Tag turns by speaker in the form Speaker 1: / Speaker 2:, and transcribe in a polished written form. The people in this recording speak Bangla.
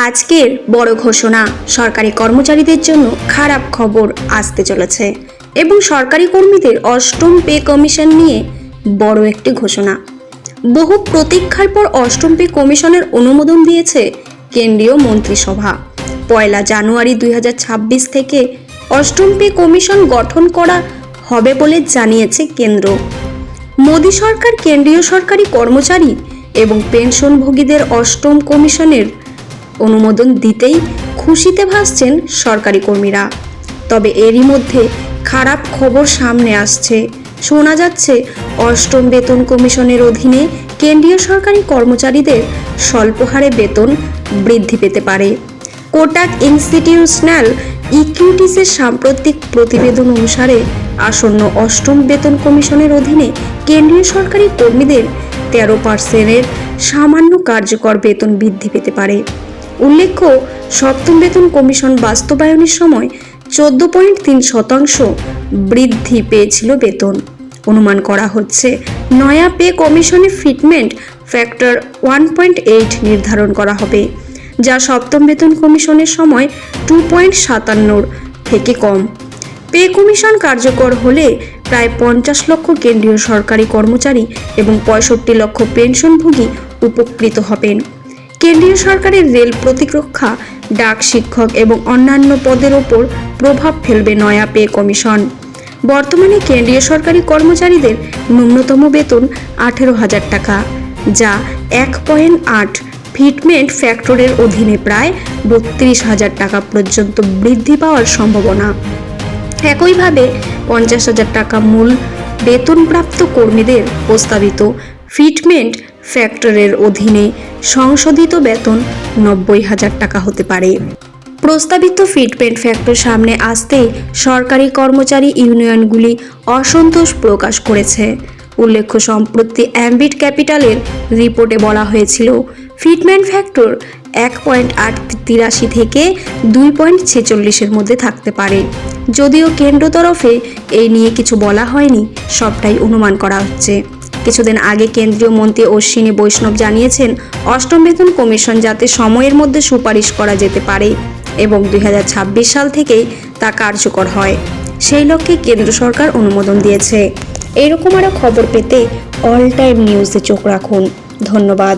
Speaker 1: আজকের বড় ঘোষণা, সরকারি কর্মচারীদের জন্য খারাপ খবর আসতে চলেছে এবং সরকারি কর্মীদের অষ্টম পে কমিশন নিয়ে বড় একটি ঘোষণা। বহু প্রতীক্ষার পর অষ্টম পে কমিশনের অনুমোদন দিয়েছে কেন্দ্রীয় মন্ত্রিসভা। 1 জানুয়ারি 2026 থেকে অষ্টম পে কমিশন গঠন করা হবে বলে জানিয়েছে কেন্দ্র। মোদী সরকার কেন্দ্রীয় সরকারি কর্মচারী এবং পেনশনভোগীদের অষ্টম কমিশনের অনুমোদন দিতেই খুশিতে ভাসছেন সরকারি কর্মীরা। তবে এরই মধ্যে খারাপ খবর সামনে আসছে। শোনা যাচ্ছে অষ্টম বেতন কমিশনের অধীনে কেন্দ্রীয় সরকারি কর্মচারীদের স্বল্প হারে বেতন বৃদ্ধি পেতে পারে। কোটাক ইনস্টিটিউশনাল ইকুইটিসের সাম্প্রতিক প্রতিবেদন অনুসারে আসন্ন অষ্টম বেতন কমিশনের অধীনে কেন্দ্রীয় সরকারি কর্মীদের 13% সামান্য কার্যকর বেতন বৃদ্ধি পেতে পারে। উল্লেখ্য, সপ্তম বেতন কমিশন বাস্তবায়নের সময় 14.3% বৃদ্ধি পেয়েছিল বেতন। অনুমান করা হচ্ছে নয়া পে কমিশনে ফিটমেন্ট ফ্যাক্টর 1.8 নির্ধারণ করা হবে, যা সপ্তম বেতন কমিশনের সময় 2.57 থেকে কম। পে কমিশন কার্যকর হলে প্রায় 50 লক্ষ কেন্দ্রীয় সরকারি কর্মচারী এবং 65 লক্ষ পেনশনভোগী উপকৃত হবেন। কেন্দ্রীয় সরকারের রেল প্রতিরক্ষা, ডাক, শিক্ষক এবং অন্যান্য পদের ওপর প্রভাব ফেলবে নয়া পে কমিশন। বর্তমানে কেন্দ্রীয় সরকারি কর্মচারীদের ন্যূনতম বেতন 18,000 টাকা, যা 1.8 ফিটমেন্ট ফ্যাক্টরের অধীনে প্রায় 32,000 টাকা পর্যন্ত বৃদ্ধি পাওয়ার সম্ভাবনা। একইভাবে 50,000 টাকা মূল বেতনপ্রাপ্ত কর্মীদের প্রস্তাবিত ফিটমেন্ট ফ্যাক্টরের অধীনে সংশোধিত বেতন 90,000 টাকা হতে পারে। প্রস্তাবিত ফিটমেন্ট ফ্যাক্টর সামনে আসতেই সরকারি কর্মচারী ইউনিয়নগুলি অসন্তোষ প্রকাশ করেছে। উল্লেখ্য, সম্প্রতি অ্যাম্বিট ক্যাপিটালের রিপোর্টে বলা হয়েছিল ফিটমেন্ট ফ্যাক্টর 1.83 থেকে 2.46 মধ্যে থাকতে পারে। যদিও কেন্দ্র তরফে এই নিয়ে কিছু বলা হয়নি, সবটাই অনুমান করা হচ্ছে। কিছুদিন আগে কেন্দ্রীয় মন্ত্রী অশ্বিনী বৈষ্ণব জানিয়েছেন অষ্টম বেতন কমিশন যাতে সময়ের মধ্যে সুপারিশ করা যেতে পারে এবং 2026 সাল থেকেই তা কার্যকর হয়, সেই লক্ষ্যে কেন্দ্র সরকার অনুমোদন দিয়েছে। এরকম আরও খবর পেতে অল টাইম নিউজে চোখ রাখুন। ধন্যবাদ।